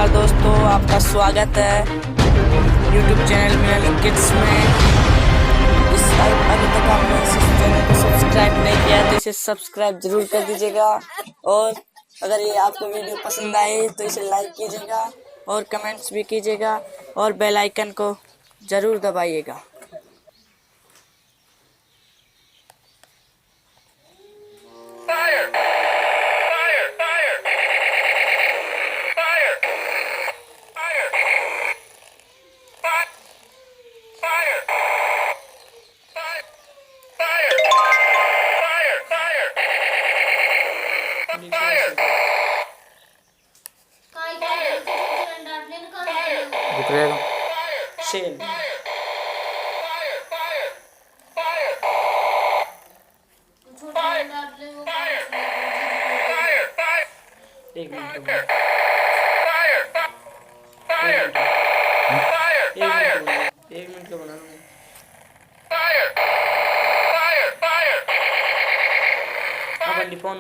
नमस्कार दोस्तों, आपका स्वागत है YouTube चैनल मिलन किड्स में। अभी तक आपने इस चैनल को सब्सक्राइब नहीं किया तो इसे सब्सक्राइब जरूर कर दीजिएगा, और अगर ये आपको वीडियो पसंद आए तो इसे लाइक कीजिएगा और कमेंट्स भी कीजिएगा और बेल आइकन को जरूर दबाइएगा। सेल एक मिनट का बना अब फोन